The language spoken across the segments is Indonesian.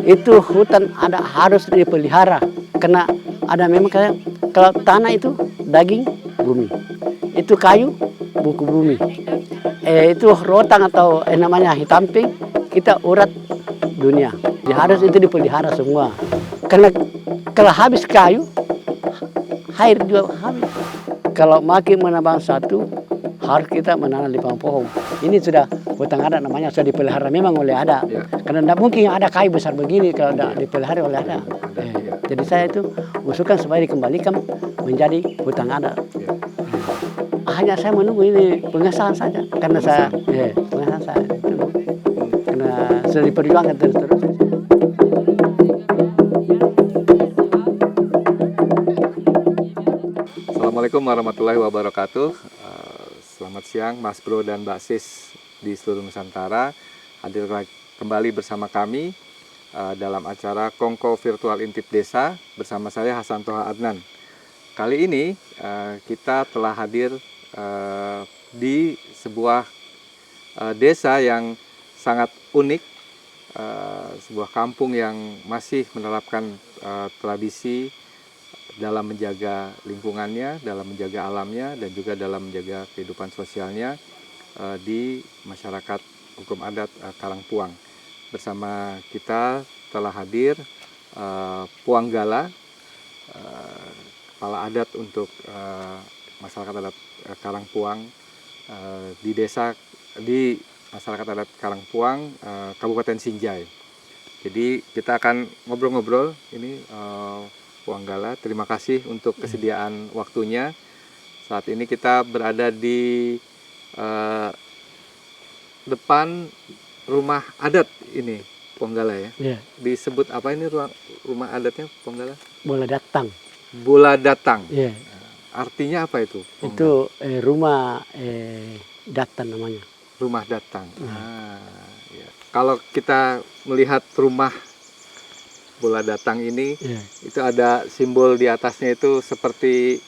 Itu hutan ada harus dipelihara karena ada memang kayak kalau tanah itu daging bumi, itu kayu buku bumi, itu rotan atau namanya hitamping kita urat dunia. Jadi harus itu dipelihara semua karena kalau habis kayu air juga habis. Kalau makin menambang satu harus kita menanam 5 pohon. Ini sudah hutan adat namanya, sudah dipelihara memang oleh adat. Ya. Karena tidak mungkin ada kayu besar begini kalau tidak dipelihara oleh adat. Ya. Jadi saya itu usulkan supaya dikembalikan menjadi hutan adat. Ya. Hanya saya menunggu ini pengesahan saja. Karena pengesahan saya itu. Karena sudah diperjuangkan terus-terus. Assalamualaikum warahmatullahi wabarakatuh. Selamat siang Mas Bro dan Mbak Sis di seluruh Nusantara. Hadir kembali bersama kami dalam acara Kongko Virtual Intip Desa bersama saya Hasan Toha Adnan. Kali ini kita telah hadir di sebuah desa yang sangat unik, sebuah kampung yang masih menerapkan tradisi dalam menjaga lingkungannya, dalam menjaga alamnya, dan juga dalam menjaga kehidupan sosialnya di masyarakat hukum adat Karangpuang. Bersama kita telah hadir Puang Gala, kepala adat untuk masyarakat adat Karangpuang di masyarakat adat Karangpuang, Kabupaten Sinjai. Jadi kita akan ngobrol-ngobrol ini. Puang Gala, terima kasih untuk kesediaan waktunya. Saat ini kita berada di depan rumah adat ini, Puang Gala ya. Yeah. Disebut apa ini rumah adatnya, Puang Gala? Bola datang. Bola datang. Yeah. Artinya apa itu? Itu rumah datang namanya. Rumah datang. Ya. Kalau kita melihat rumah bola datang ini, itu ada simbol di atasnya itu seperti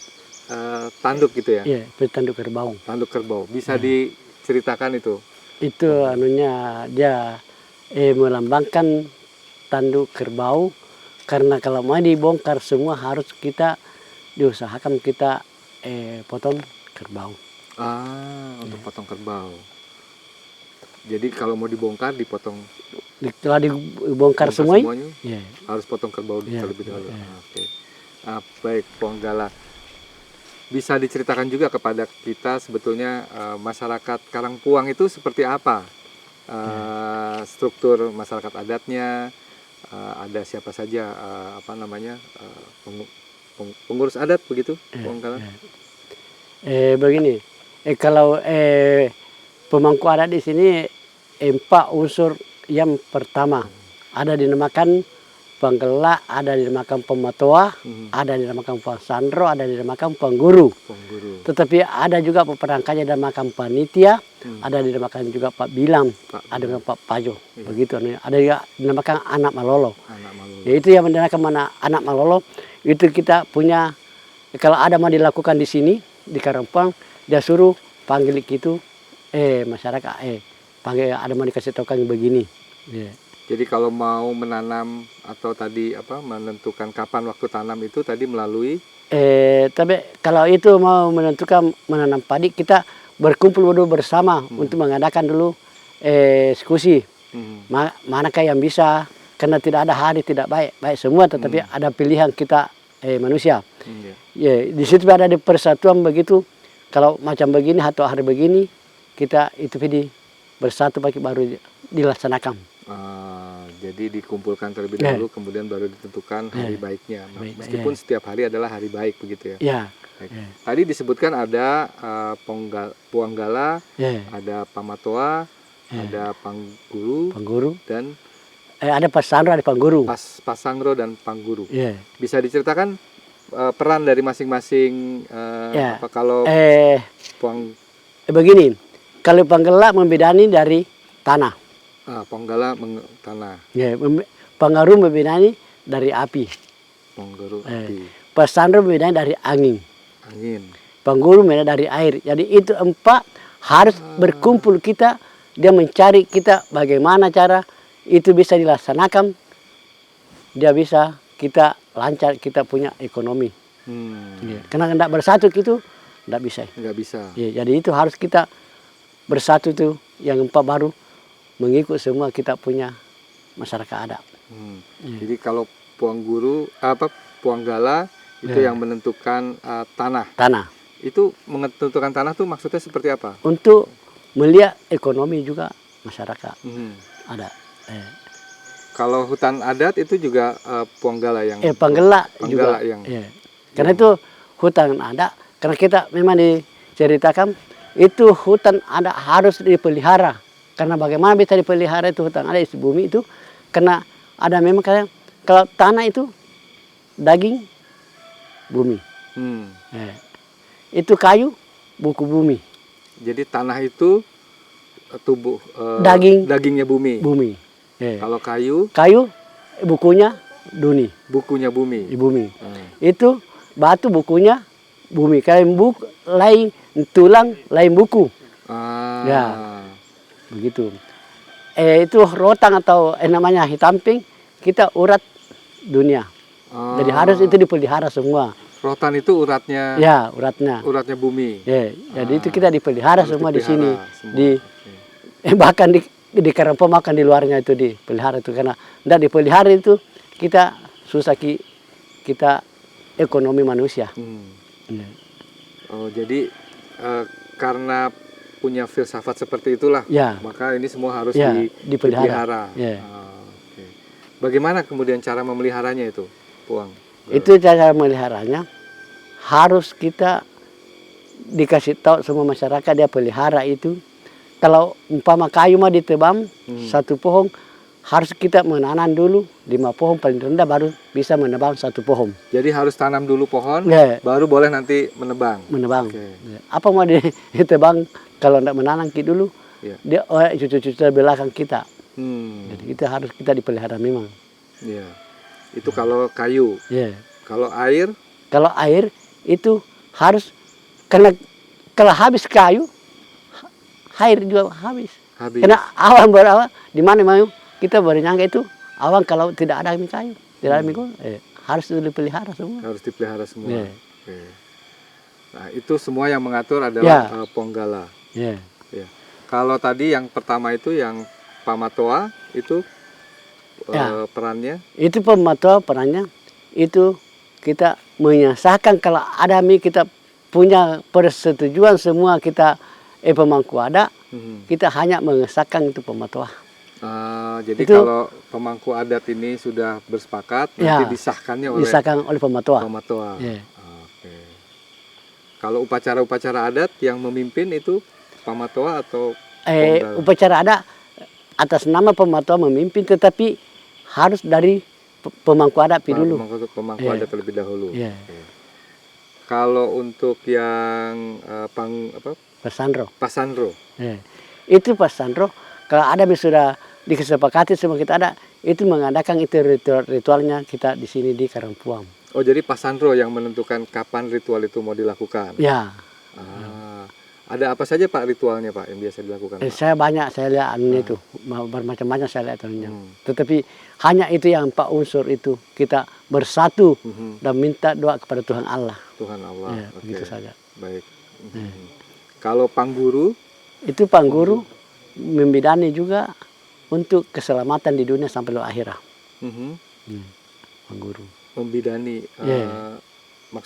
tanduk gitu ya? Iya, seperti tanduk kerbau. Tanduk kerbau. Bisa diceritakan itu? Itu anunya dia melambangkan tanduk kerbau, karena kalau mau dibongkar semua harus kita diusahakan kita potong kerbau. Untuk potong kerbau. Jadi kalau mau dibongkar dipotong. Setelah dibongkar semuanya, harus potong kerbau terlebih dahulu. Oke. Baik, Puang Gala. Bisa diceritakan juga kepada kita sebetulnya masyarakat Karangpuang itu seperti apa? Struktur masyarakat adatnya, ada siapa saja pengurus adat begitu, Puang Gala? Begini, kalau pemangku adat di sini 4 unsur. Yang pertama ada dinamakan penggela, ada dinamakan pematoa, ada dinamakan pasandro, ada dinamakan pengguru. Tetapi ada juga peperangkanya dinamakan panitia, ada dinamakan juga Pak Bilang, ada juga Pak Pajo. Begitu. Ada juga dinamakan anak malolo. Yaitu yang dinamakan anak malolo itu kita punya, kalau ada mau dilakukan di sini di Karangpuang, dia suruh panggil gitu masyarakat panggil, ada mau dikasih tahu kan begini. Jadi kalau mau menanam atau tadi menentukan kapan waktu tanam itu tadi melalui tapi kalau itu mau menentukan menanam padi, kita berkumpul dulu bersama untuk mengadakan dulu diskusi. Manakah yang bisa, karena tidak ada hari tidak baik semua, tetapi ada pilihan kita manusia. Di situ ada di persatuan begitu. Kalau macam begini atau hari begini, kita itu bersatu pagi baru dilaksanakan. Jadi dikumpulkan terlebih dahulu, kemudian baru ditentukan hari baiknya. Meskipun setiap hari adalah hari baik begitu ya. Tadi disebutkan ada Puang Gala, ada Pamatoa, ada Pangguru, dan ada Pasangro, ada Pangguru. Pasangro dan Pangguru. Bisa diceritakan peran dari masing-masing kalau Puang? Begini. Kalau penggela membedani dari tanah. Penggela tanah. Pengaruh membedani dari api. Pengaruh api. Pasandro membedani dari angin. Angin. Pengguru membedani dari air. Jadi itu 4 harus berkumpul kita, dia mencari kita bagaimana cara itu bisa dilaksanakan, dia bisa kita lancar, kita punya ekonomi. Ya. Karena tidak bersatu itu tidak bisa. Nggak bisa. Ya, jadi itu harus kita bersatu tuh, yang empat baru mengikut semua kita punya masyarakat adat. Jadi kalau Puanggala itu yang menentukan tanah. Tanah. Itu menentukan tanah tuh maksudnya seperti apa? Untuk melihat ekonomi juga masyarakat ada. Kalau hutan adat itu juga Puanggala yang Panggala Panggala juga. yang Karena itu hutan adat, karena kita memang diceritakan itu hutan adat harus dipelihara. Karena bagaimana bisa dipelihara itu hutan adat di bumi itu, karena ada memang kayak kalau tanah itu daging bumi. Itu kayu buku bumi. Jadi tanah itu tubuh dagingnya bumi. Bumi. Kalau kayu Bukunya bumi. bumi. Itu batu bukunya bumi. Kayak buku lain tulang lain buku. Ya, begitu. Itu rotan atau namanya hitamping, kita urat dunia. Jadi harus itu dipelihara semua. Rotan itu uratnya. Ya, uratnya. Uratnya bumi. Ya, jadi itu kita dipelihara semua di sini. Semua. Bahkan di Karangpom makan di luarnya itu dipelihara itu, karena tidak dipelihara itu kita susah kita ekonomi manusia. Oh, jadi karena punya filsafat seperti itulah, maka ini semua harus dipelihara. Okay. Bagaimana kemudian cara memeliharanya itu, Puang? Itu cara memeliharanya harus kita dikasih tahu semua masyarakat dia pelihara itu. Kalau umpama kayu mah ditebang satu pohon, harus kita menanam dulu 5 pohon paling rendah baru bisa menebang satu pohon. Jadi harus tanam dulu pohon, baru boleh nanti menebang. Okay. Apa mau ditebang kalau tidak menanam dulu, dia cucu-cucu belakang kita. Jadi itu harus kita dipelihara memang. Itu kalau kayu. Kalau air? Kalau air itu harus, karena kalau habis kayu, air juga habis. Karena awan berawan di mana mau kita bernyangka itu awan kalau tidak ada kayu, tidak ada minggu, harus dipelihara semua. Harus dipelihara semua. Nah, itu semua yang mengatur adalah Ponggala. Kalau tadi yang pertama itu yang Pamatoa itu perannya? Itu Pamatoa perannya itu kita menyelesaikan kalau ada kita punya persetujuan semua kita pemangku adat, kita hanya mengesahkan itu Pamatoa. Jadi itu, kalau pemangku adat ini sudah bersepakat, nanti disahkannya oleh Pamatoa. Kalau upacara-upacara adat yang memimpin itu Pamatoa atau upacara adat atas nama Pamatoa memimpin, tetapi harus dari pemangku adat dulu. Pemangku adat terlebih dahulu. Kalau untuk yang Pasandro. Itu Pasandro. Kalau ada sudah disepakati semua kita ada, itu mengadakan itu ritualnya kita di sini di Karangpom. Oh, jadi Pasandro yang menentukan kapan ritual itu mau dilakukan. Ada apa saja Pak ritualnya Pak yang biasa dilakukan? Saya banyak, saya lihat itu bermacam-macam saya lihat anunya. Tetapi hanya itu yang 4 unsur itu kita bersatu dan minta doa kepada Tuhan Allah. Tuhan Allah. Begitu saja. Baik. Kalau Pangguru? Itu Pangguru membidani juga untuk keselamatan di dunia sampai akhirat. Pangguru. Membidani.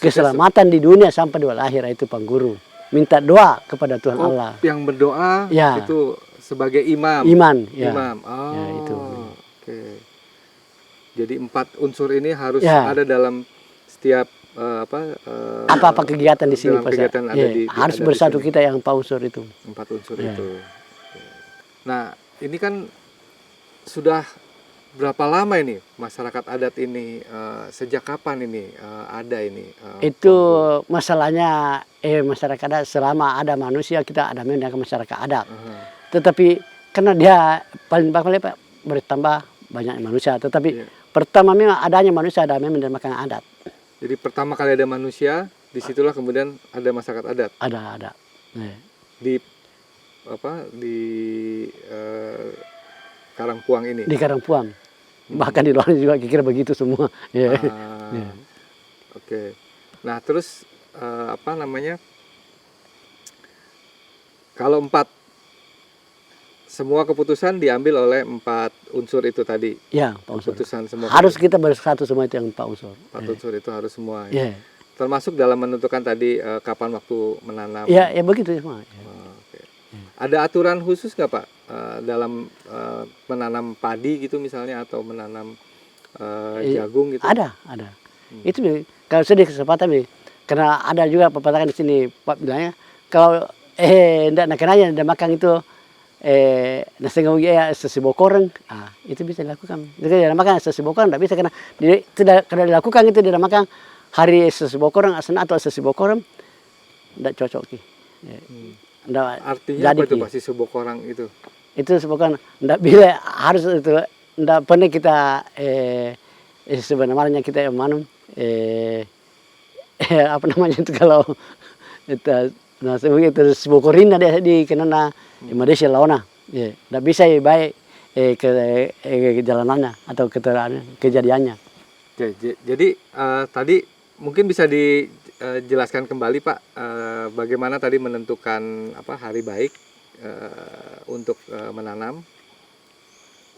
Keselamatan di dunia sampai akhirat itu Pangguru. Minta doa kepada Tuhan Allah. Yang berdoa itu sebagai imam. Imam. Itu. Jadi 4 unsur ini harus ada dalam setiap apa kegiatan di sini kegiatan harus bersatu kita yang 4 unsur itu. 4 unsur itu. Nah, ini kan sudah berapa lama ini masyarakat adat ini, sejak kapan ini ada ini? Itu masalahnya masyarakat adat selama ada manusia kita ada dengan masyarakat adat. Tetapi karena dia paling bertambah banyak manusia. Tetapi pertama memang adanya manusia ada memang dan makan adat. Jadi pertama kali ada manusia, disitulah kemudian ada masyarakat adat. Ada. Karangpuang ini. Di Karangpuang. Bahkan di luar juga kira begitu semua. Ya. Ah, Oke. Nah, terus apa namanya? Kalau semua keputusan diambil oleh 4 unsur itu tadi. Ya, Pak Unsur. Keputusan semua. Harus kita bersatu semua itu yang Pak Unsur. 4 unsur itu harus semua. Ya. Termasuk dalam menentukan tadi kapan waktu menanam. Ya, ya begitu semua. Ya. Oke. Ada aturan khusus nggak Pak dalam menanam padi gitu misalnya atau menanam jagung gitu? Ada. Itu kalau sudah kesempatan nih, karena ada juga pepatah di sini Pak bilangnya kalau ndak nakenanya ndak makan itu nasi ngau ya sesibokoreng, itu bisa dilakukan. Jadi tidak makan sesibokoreng ndak bisa karena kalau dilakukan itu tidak makan hari sesibokoreng asna atau sesibokoreng ndak cocok ki. Artinya apa itu pasti sesibokoreng itu? Itu sebabkan ndak bila harus itu ndak pernah kita sebenarnya kita manum apa namanya itu kalau itu nah sebagai itu sebokorin ada di kenana di Malaysia lawana ya ndak bisa baik ke jalanannya atau kejadiannya. Oke, jadi tadi mungkin bisa dijelaskan kembali Pak bagaimana tadi menentukan hari baik untuk menanam.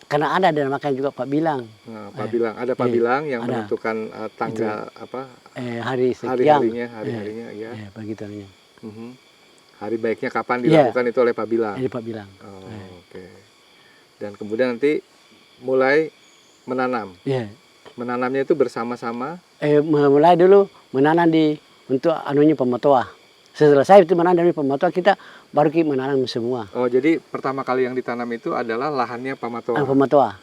Karena ada dan makanya juga Pak Bilang. Pak Bilang ada Pak Bilang yang menentukan tanggal hari sekian. Hari-harinya ya. Begitu. Hari baiknya kapan dilakukan itu oleh Pak Bilang. Pak Bilang. Oke. Dan kemudian nanti mulai menanam. Menanamnya itu bersama-sama. Mulai dulu menanam untuk anunya pematoa. Selesai itu menanam dari pematoa kita baru kita menanam semua. Oh, jadi pertama kali yang ditanam itu adalah lahannya pamatoa. Pamatoa.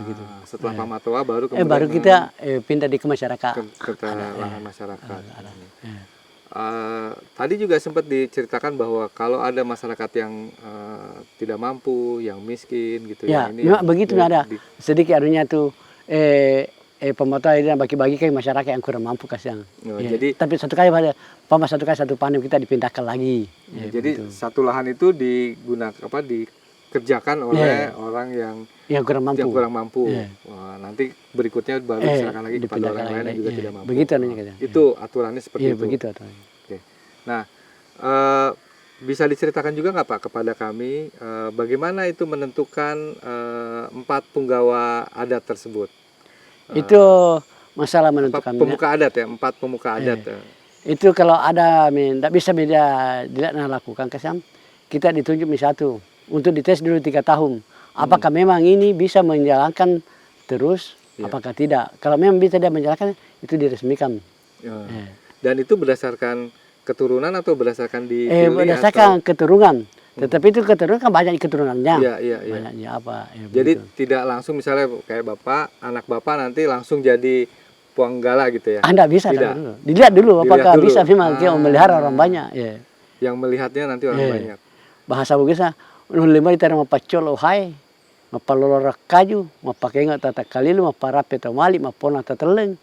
Gitu. Setelah pamatoa baru kemudian baru kita pindah ke masyarakat. Ke lahan masyarakat. Tadi juga sempat diceritakan bahwa kalau ada masyarakat yang tidak mampu, yang miskin gitu ya. Ini memang begitu ada sedikit anunya tuh pematoa ini bagi-bagi ke masyarakat yang kurang mampu kasihan. Jadi tapi satu kali satu panen kita dipindahkan lagi. Jadi gitu. Satu lahan itu dikerjakan oleh orang yang kurang mampu. Wah, nanti berikutnya baru diserahkan lagi kepada orang lain yang juga tidak mampu. Begitu anunya. Itu aturannya seperti itu. Begitu aturannya. Oke. Nah, bisa diceritakan juga nggak Pak kepada kami bagaimana itu menentukan 4 punggawa adat tersebut? Itu masalah menentukan pemuka adat ya, 4 pemuka adat. Itu kalau ada tidak bisa beda tidak lakukan kesan kita ditunjuk satu untuk dites dulu 3 tahun. Apakah memang ini bisa menjalankan terus? Apakah tidak? Kalau memang bisa dia menjalankan itu diresmikan. Dan itu berdasarkan keturunan atau berdasarkan berdasarkan keturunan. Tetapi itu keturunan kan banyak keturunannya. Iya. Banyaknya apa? Jadi tidak langsung misalnya kayak anak bapak nanti langsung jadi puanggala gitu ya? Tidak bisa. Dulu. Dilihat dulu apakah bisa memang memelihara orang banyak. Yang melihatnya nanti orang banyak. Bahasa Bugisnya, lima itu mapacol ohai, mapalolor kaju, mapakenga tata kalilu, maparape tomali, mapona tateleng,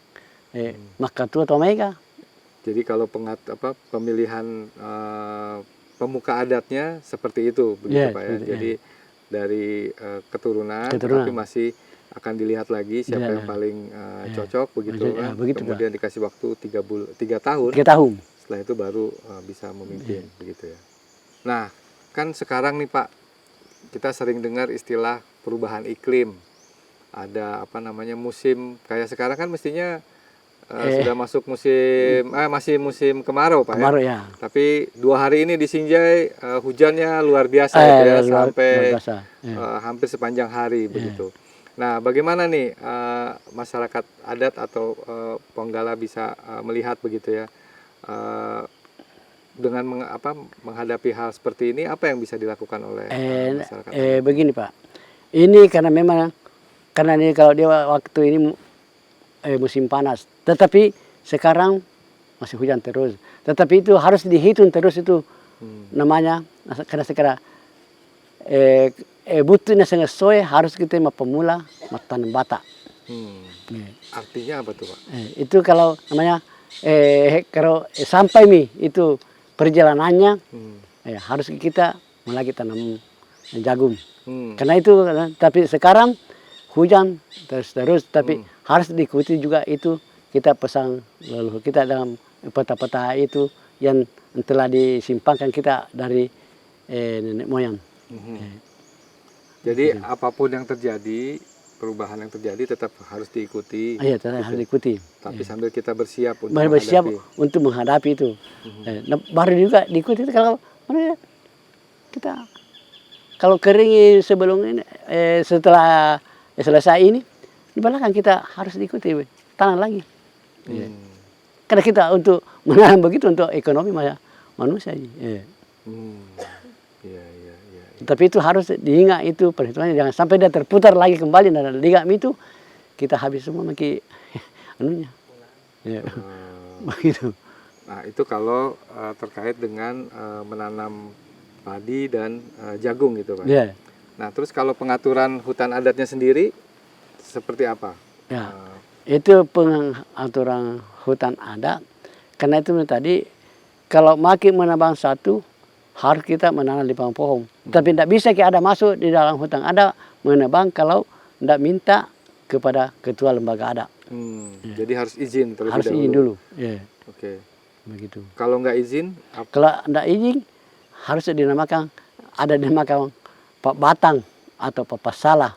maka tua tomega. Jadi kalau pemilihan pemuka adatnya seperti itu begitu Pak ya. Jadi dari keturunan tapi masih akan dilihat lagi siapa yang paling cocok begitu kan. Kemudian dikasih waktu 3 tahun. 3 tahun. Setelah itu baru bisa memimpin begitu ya. Nah, kan sekarang nih Pak kita sering dengar istilah perubahan iklim. Ada musim kayak sekarang kan mestinya sudah masuk musim masih musim kemarau Pak kemarau, ya. Tapi 2 hari ini di Sinjai hujannya luar biasa sampai hampir sepanjang hari begitu. Nah, bagaimana nih masyarakat adat atau Ponggala bisa melihat begitu ya dengan menghadapi hal seperti ini, apa yang bisa dilakukan oleh masyarakat? Begini Pak, ini karena memang ini kalau dia waktu ini musim panas, tetapi sekarang masih hujan terus. Tetapi itu harus dihitung terus itu namanya karena sekarang butuhnya sangat sesuai harus kita pemula tanam bata. Artinya apa tuh Pak? Itu kalau namanya kalau sampai itu perjalanannya harus kita lagi tanam jagung. Hmm. Karena itu, tapi sekarang hujan terus, tapi harus diikuti juga itu kita pesan leluhur kita dalam peta-peta itu yang telah disimpankan kita dari nenek moyang. Jadi apapun yang terjadi, perubahan yang terjadi tetap harus diikuti. Iya, harus diikuti. Tapi sambil kita bersiap untuk Bersiap menghadapi. untuk menghadapi itu. Nah, baru juga diikuti kalau kita kalau kering sebelum ini setelah selesai ini di belakang kita harus diikuti tanam lagi. Karena kita untuk menanam begitu untuk ekonomi manusia. Iya. Tapi itu harus diingat itu perhitungannya jangan sampai dia terputar lagi kembali dan ligam itu kita habis semua anunya. Ya. Begitu. Nah, itu kalau terkait dengan menanam padi dan jagung gitu, Pak. Ya. Nah, terus kalau pengaturan hutan adatnya sendiri seperti apa? Ya. Itu pengaturan hutan adat. Karena itu tadi kalau makin menambang satu harus kita menanam di pohon. Tapi tidak bisa kita ada masuk di dalam hutan adat menebang kalau tidak minta kepada ketua lembaga adat. Jadi harus izin terlebih harus dahulu. izin dulu. Ya. Oke. Begitu. Kalau nggak izin? Kalau tidak izin harus dinamakan Pak Batang atau Pak Salah.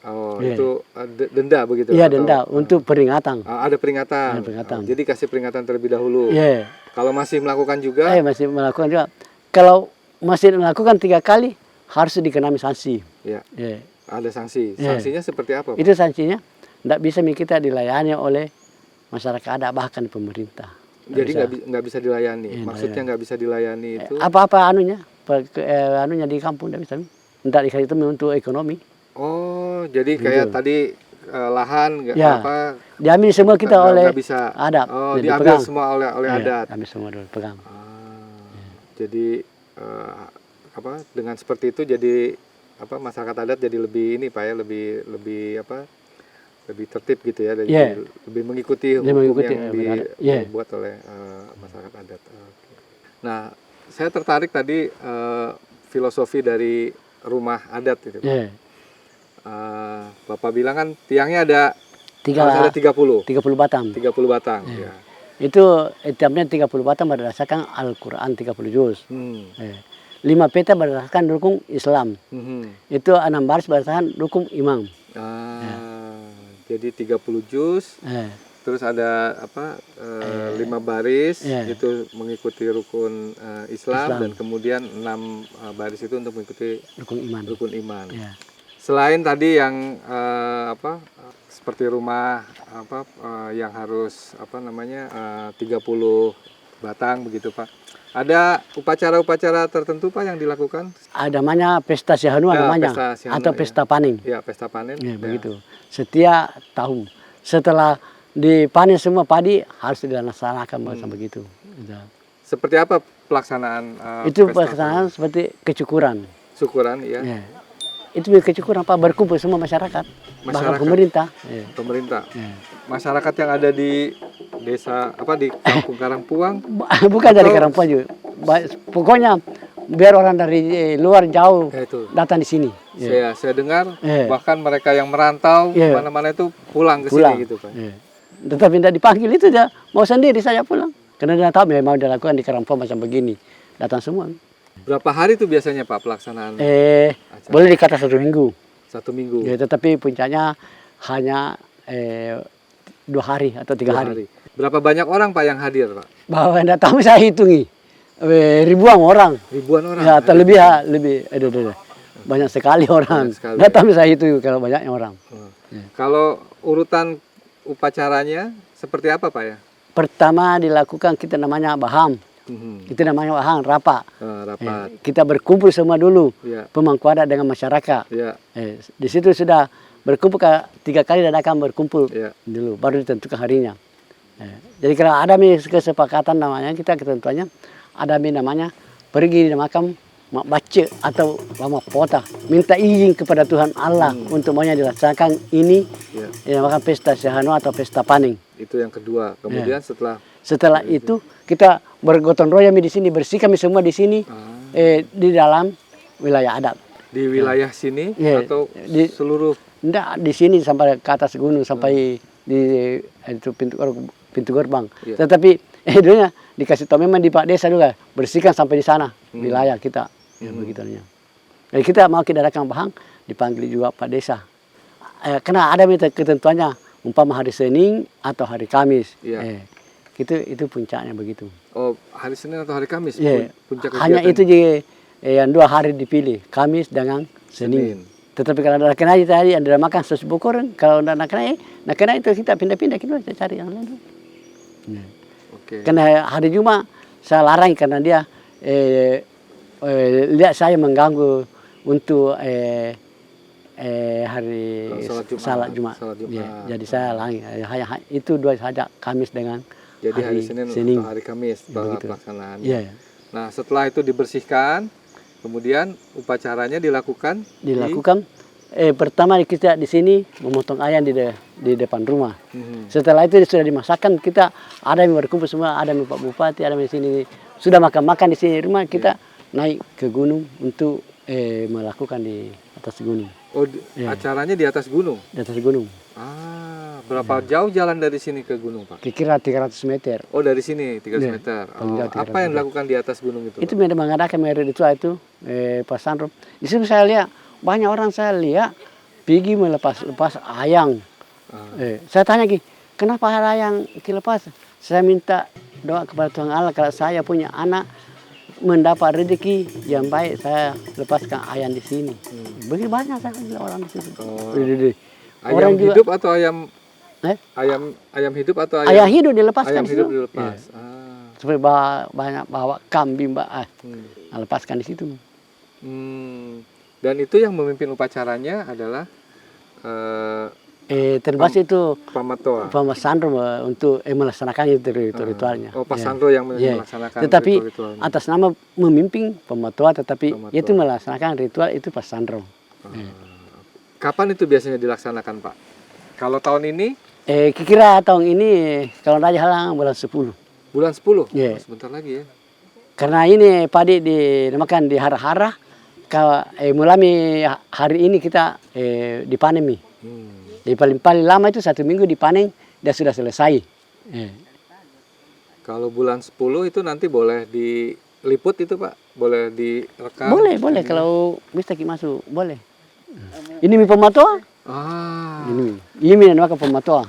Oh, Yeah. itu denda begitu? Iya, atau, denda untuk peringatan. ada peringatan. Ada peringatan. Jadi kasih peringatan terlebih dahulu. Iya. Kalau masih melakukan juga? Masih melakukan juga. Kalau masih melakukan 3 kali harus dikenai sanksi. Ya. Iya. Ada sanksi. Yeah. Sanksinya seperti apa, Pak? Itu sanksinya tidak bisa kita dilayani oleh masyarakat adat bahkan pemerintah. Jadi nggak bisa dilayani. Iya, Maksudnya nggak bisa dilayani itu? Apa-apa anunya di kampung tidak bisa. Tidak dikasih itu untuk ekonomi. Oh, jadi kayak tadi lahan nggak Ya. apa? Diambil semua kita oleh nggak bisa. adat. Oh, Jadi diambil pegang. semua oleh Iya, adat. Ambil semua dulu pegang. Jadi dengan seperti itu jadi masyarakat adat jadi lebih ini Pak ya, lebih tertib gitu ya, lebih mengikuti hukum yang dibuat oleh masyarakat adat. Nah, saya tertarik tadi filosofi dari rumah adat itu. Bapak bilang kan tiangnya ada 30 batang. 30 batang. Ya. Itu tiapnya 30 batang berdasarkan Al-Quran 30 juz. 5 peta berdasarkan rukun Islam. Itu 6 baris berdasarkan rukun imam. Jadi 30 juz. Terus ada 5 baris itu mengikuti rukun Islam dan kemudian 6 baris itu untuk mengikuti rukun iman. Ya. Selain tadi yang seperti rumah yang harus 30 batang begitu Pak. Ada upacara-upacara tertentu Pak yang dilakukan? Ada namanya pesta Sihanu namanya atau pesta panen. Ya, pesta panen. Ya, begitu. Setiap tahun setelah dipanen semua padi harus dilaksanakan begitu. Seperti apa pelaksanaan itu pelaksanaan seperti kecukuran. Syukuran ya. Itu kecukuran Pak, berkumpul semua masyarakat. Bahkan pemerintah. Pemerintah. Masyarakat yang ada di desa di Kampung Karangpuang. Bukan dari Karangpuang juga. Pokoknya biar orang dari luar jauh datang di sini. Saya dengar bahkan mereka yang merantau mana-mana itu pulang ke sini gitu Pak. Tetapi tidak dipanggil itu dia mau sendiri saya pulang. Karena dia tahu memang dilakukan di Karangpuang macam begini. Datang semua. Berapa hari itu biasanya Pak pelaksanaan? Boleh dikata 1 minggu. 1 minggu. Ya, tetapi puncaknya hanya 2 hari atau 3 hari. Berapa banyak orang Pak yang hadir Pak? Bahwa tidak tahu saya hitungi. Ribuan orang. Ribuan orang. Ya, atau lebih banyak sekali orang. Tidak tahu saya hitung kalau banyaknya orang. Kalau urutan upacaranya seperti apa Pak ya? Pertama dilakukan kita namanya baham. Itu namanya baham, rapat. Kita berkumpul semua dulu. Pemangku adat dengan masyarakat. Di situ sudah berkumpul 3 kali dan akan berkumpul dulu. Baru ditentukan harinya. Jadi kalau ada kesepakatan namanya kita ketentuannya ada namanya pergi di makam mak baca atau lama pota minta izin kepada Tuhan Allah untuk maunya dilaksanakan ini dinamakan pesta Sihanu atau pesta panen. Itu yang kedua. Kemudian setelah itu kita bergotong royong di sini, bersih kami semua di sini di dalam wilayah adat. Di wilayah sini Iya, atau di- seluruh? Enggak, di sini sampai ke atas gunung sampai di itu pintu gerbang. Iya. Tetapi dulunya dikasih tahu memang di Pak Desa juga bersihkan sampai di sana wilayah kita. Ya begitunya. Jadi kita mau kita adakan bahang dipanggil juga Pak Desa. Karena ada ketentuannya umpama hari Senin atau hari Kamis. Iya. Itu puncaknya begitu. Oh, hari Senin atau hari Kamis? Iya. Puncak Hanya kegiatan. itu yang 2 hari dipilih, Kamis dengan Senin. Senin. Tetapi kalau ada kena tadi ada makan sos bukur, kalau tidak nak kena itu kita pindah-pindah kita cari yang lain. Oke. Karena hari Jumat saya larang karena dia lihat saya mengganggu untuk hari Salat Jumat. Salat Jumat. Salat Jumat. Ya, jadi saya larang hanya itu 2 saja, Kamis dengan Jadi hari Senin atau hari Kamis pelaksanaan. Iya. Nah, setelah itu dibersihkan, kemudian upacaranya dilakukan pertama kita di sini memotong ayam di depan rumah. Mhm. Setelah itu sudah dimasakkan, kita ada yang berkumpul semua, ada yang Pak Bupati, ada yang di sini sudah makan-makan di sini rumah, kita naik ke gunung untuk melakukan di atas gunung. Oh, acaranya di atas gunung. Di atas gunung. Berapa jauh jalan dari sini ke gunung, Pak? Kira 300 meter. Oh, dari sini 300 Iya, meter. paling jauh 300 Apa yang dilakukan di atas gunung itu? Itu memang mengadakan ritual itu Pak Sandro. Di situ saya lihat banyak orang saya lihat pergi melepas ayam. Saya tanya Ki, kenapa ayam dilepas? Saya minta doa kepada Tuhan Allah kalau saya punya anak mendapat rezeki yang baik, saya lepaskan ayam di sini. Begitu banyak saya lihat orang di situ. Ayam Orang juga- hidup atau ayam ayam hidup atau Ayam hidup dilepaskan. ayam hidup di situ. dilepas? Seperti banyak bawa kambing, lepaskan di situ. Dan itu yang memimpin upacaranya adalah Termasuk itu Pamatoa. Pak Sandro untuk melaksanakan itu ritualnya. Oh, Pak Ya. Sandro yang Ya. melaksanakan Tetapi ritual-ritualnya. atas nama memimpin Pematoa, tetapi Pematoa. itu melaksanakan ritual itu Pak Sandro. Kapan itu biasanya dilaksanakan, Pak? Kalau tahun ini Kira tahun ini kalau Raja Halang bulan 10. bulan 10. Ya. Sebentar lagi ya. Karena ini padi dinamakan di hara-hara. Mulai hari ini kita dipanen nih. Jadi paling lama itu 1 minggu dipanen, dia sudah selesai. Kalau bulan 10 itu nanti boleh diliput itu, Pak? Boleh direkam? Boleh kalau bisa masuk, boleh. Ini mi Pematoa. Ini namanya Pematoa.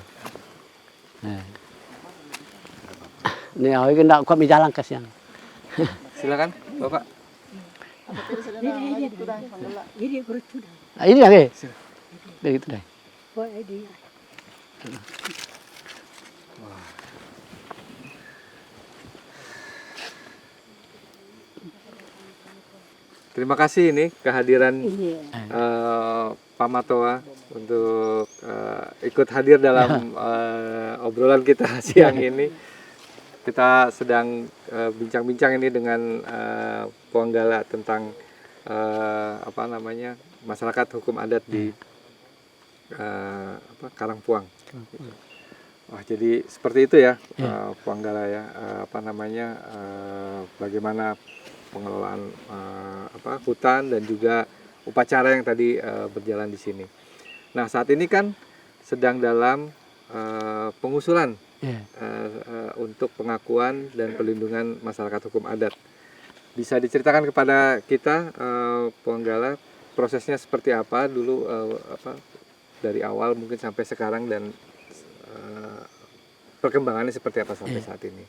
Ini aku hendak kuat berjalan ke siang. Silakan, Bapak. Ini lagi. Begitu deh. Terima kasih ini kehadiran Pak Matoa untuk ikut hadir dalam obrolan kita siang ini. Kita sedang bincang-bincang ini dengan Puang Gala tentang masyarakat hukum adat di Karangpuang. Wah, jadi seperti itu ya, Puang Gala ya, bagaimana pengelolaan hutan dan juga upacara yang tadi berjalan di sini. Nah, saat ini kan sedang dalam pengusulan untuk pengakuan dan perlindungan masyarakat hukum adat. Bisa diceritakan kepada kita, Puang Gala, prosesnya seperti apa dulu, dari awal mungkin sampai sekarang, dan perkembangannya seperti apa sampai saat ini?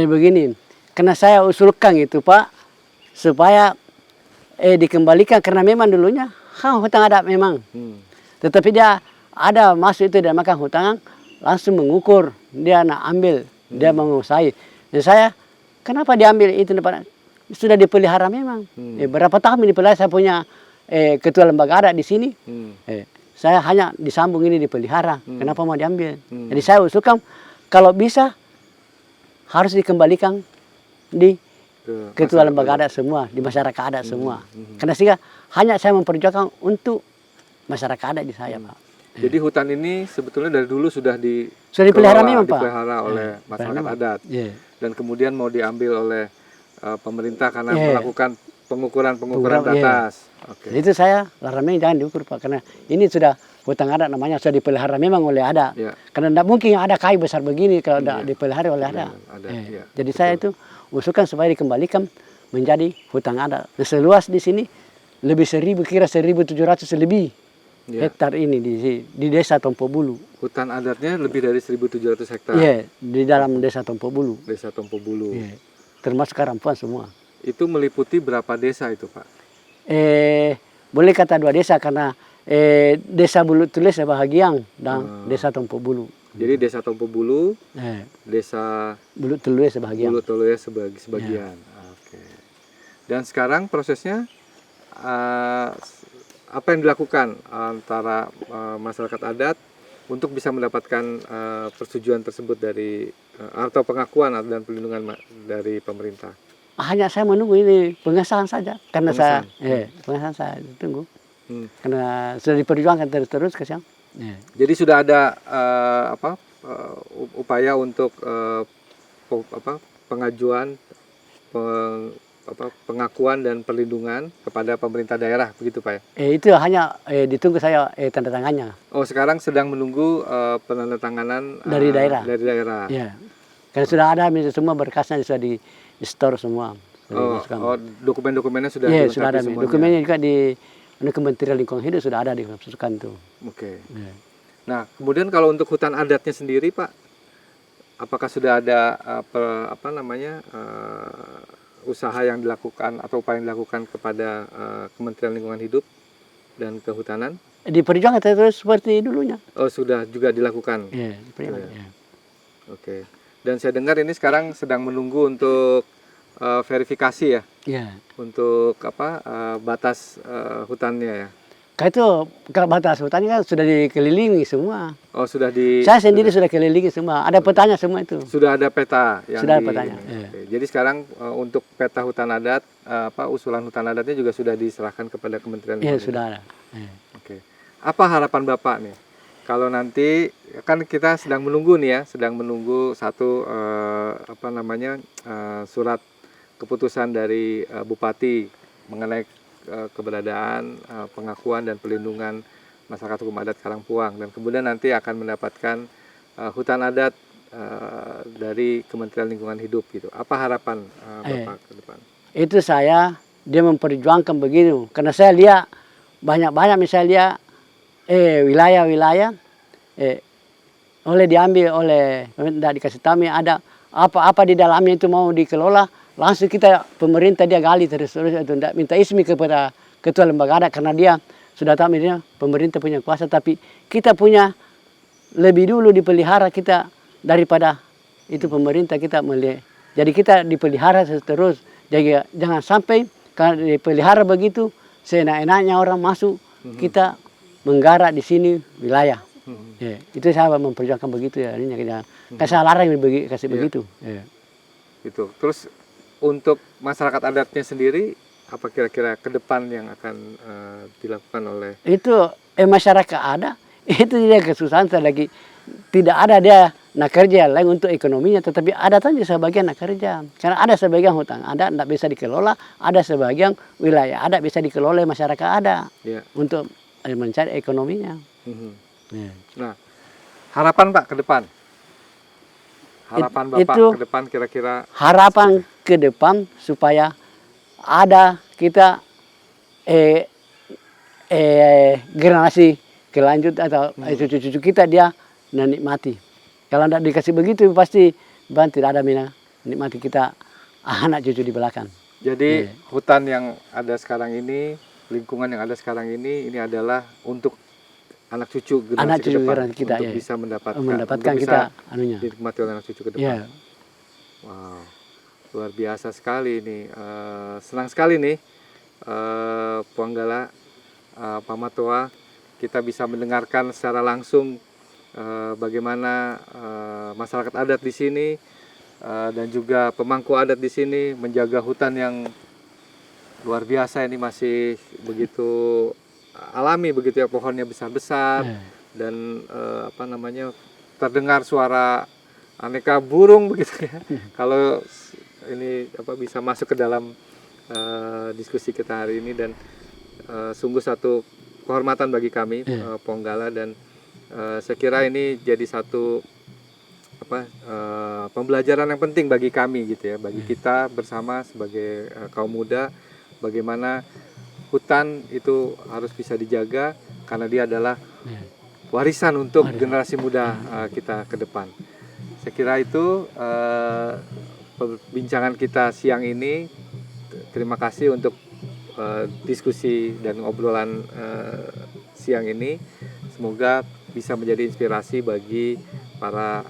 Begini, karena saya usulkan itu Pak, supaya dikembalikan, karena memang dulunya hutan adat memang. Tetapi dia ada masuk itu, dia makan hutan, langsung mengukur, dia nak ambil, dia menguasai. Dan saya, kenapa diambil itu? Sudah dipelihara memang. Berapa tahun dipelihara, saya punya ketua lembaga adat di sini. Saya hanya disambung ini dipelihara. Kenapa mau diambil? Jadi saya usulkan, kalau bisa harus dikembalikan di ketua lembaga adat semua, di masyarakat adat semua. Karena sehingga hanya saya memperjuangkan untuk masyarakat adat di saya, Pak. Jadi hutan ini sebetulnya dari dulu sudah dipelihara memang, Pak. Dipelihara oleh masyarakat adat. Dan kemudian mau diambil oleh pemerintah karena melakukan pengukuran Pengukuran, batas. Oke. Itu saya larang jangan diukur Pak, karena ini sudah hutan adat namanya, sudah dipelihara memang oleh adat. Ya. Karena tidak mungkin ada kayu besar begini kalau tidak Iya. dipelihara oleh adat. Ada, iya, Jadi betul. saya itu usulkan supaya dikembalikan menjadi hutan adat. Nah, seluas di sini lebih 1.000, kira 1.700 lebih Iya. hektar ini di desa Tompo Bulu. Hutan adatnya lebih dari 1.700 hektar. Iya, di dalam desa Tompo Bulu. Desa Tompo Bulu. Iya. Termasuk Karampuan semua. Itu meliputi berapa desa itu, Pak? Boleh kata 2 desa karena desa Bulu Tulis sebahagian dan desa Tompo Bulu. Jadi desa Tompo Bulu, desa Bulu Tulis sebahagian. Bulu Toloya sebagian. Oke. Dan sekarang prosesnya apa yang dilakukan antara masyarakat adat untuk bisa mendapatkan persetujuan tersebut dari atau pengakuan dan perlindungan dari pemerintah? Hanya saya menunggu ini pengesahan saja karena pengesahan saya tunggu. Karena sudah diperjuangkan terus kasihan. Jadi sudah ada upaya untuk pengajuan pengakuan dan perlindungan kepada pemerintah daerah, begitu Pak ya? Itu hanya ditunggu saya tanda tangannya. Oh, sekarang sedang menunggu penandatanganan dari daerah. Dari daerah. Ya. Karena sudah ada semua berkasnya sudah di store semua. Dokumen-dokumennya sudah dilengkapi sudah ada. Semuanya. Dokumennya juga di Kementerian Lingkungan Hidup sudah ada dimasukkan tuh. Oke. Nah, kemudian kalau untuk hutan adatnya sendiri, Pak, apakah sudah ada usaha yang dilakukan atau upaya yang dilakukan kepada Kementerian Lingkungan Hidup dan Kehutanan? Diperjuangkan terus seperti dulunya. Oh, sudah juga dilakukan. Iya, diperjuangkan. Ya. Oke. Dan saya dengar ini sekarang sedang menunggu untuk verifikasi ya. Iya. Untuk batas hutannya ya. Kalau batas hutannya kan sudah dikelilingi semua. Oh, sudah Saya sendiri sudah kelilingi semua. Ada petanya semua itu. Sudah ada peta yang sudah ada petanya. Oke. Jadi sekarang untuk peta hutan adat, usulan hutan adatnya juga sudah diserahkan kepada Kementerian Lingkungan Hidup. Sudah ada. Oke. Apa harapan Bapak nih? Kalau nanti kan kita sedang menunggu nih ya, sedang menunggu satu surat keputusan dari Bupati mengenai keberadaan pengakuan dan perlindungan masyarakat hukum adat Karangpuang, dan kemudian nanti akan mendapatkan hutan adat dari Kementerian Lingkungan Hidup gitu. Apa harapan Bapak ke depan? Itu dia memperjuangkan begitu karena saya lihat banyak misalnya wilayah-wilayah oleh diambil oleh tidak dikasih tahu ada apa di dalamnya itu mau dikelola, langsung pemerintah dia gali terus itu tidak minta izin kepada ketua lembaga adat karena dia sudah tahu dia pemerintah punya kuasa, tapi kita punya lebih dulu dipelihara kita daripada itu pemerintah kita melihat. Jadi kita dipelihara terus, jadi jangan sampai kalau dipelihara begitu seenak-enaknya orang masuk kita menggarap di sini wilayah. Itu saya memperjuangkan begitu ya, kan saya larang kasih begitu. Itu. Terus untuk masyarakat adatnya sendiri, apa kira-kira ke depan yang akan dilakukan oleh? Itu masyarakat ada, itu dia kesusahan lagi. Tidak ada dia nak kerja lain untuk ekonominya, tetapi ada saja sebagian nak kerja. Karena ada sebagian hutan ada tidak bisa dikelola, ada sebagian wilayah ada bisa dikelola masyarakat ada untuk mencari ekonominya. Nah, harapan Pak ke depan? Harapan Bapak ke depan kira-kira? Harapan ke depan supaya ada kita generasi kelanjut atau cucu-cucu kita dia menikmati. Kalau tidak dikasih begitu pasti tidak ada menikmati kita anak cucu di belakang. Jadi hutan yang ada sekarang ini, lingkungan yang ada sekarang ini adalah untuk anak cucu generasi ke depan kita, untuk bisa mendapatkan kita dinikmati oleh anak cucu ke depan. Wow, luar biasa sekali ini. Senang sekali nih Puanggala, Pak Matoa, kita bisa mendengarkan secara langsung bagaimana masyarakat adat di sini dan juga pemangku adat di sini menjaga hutan yang luar biasa ini, masih begitu alami begitu ya, pohonnya besar-besar dan terdengar suara aneka burung begitu ya. Kalau ini bisa masuk ke dalam diskusi kita hari ini, dan sungguh satu kehormatan bagi kami, Ponggala, dan saya kira ini jadi satu pembelajaran yang penting bagi kami gitu ya, bagi kita bersama sebagai kaum muda, bagaimana hutan itu harus bisa dijaga karena dia adalah warisan untuk generasi muda kita ke depan. Saya kira itu perbincangan kita siang ini. Terima kasih untuk diskusi dan obrolan siang ini. Semoga bisa menjadi inspirasi bagi para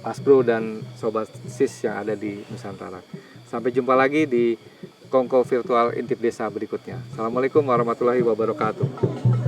Mas Bro dan Sobat Sis yang ada di Nusantara. Sampai jumpa lagi di Kongko Virtual Intip Desa berikutnya. Assalamualaikum warahmatullahi wabarakatuh.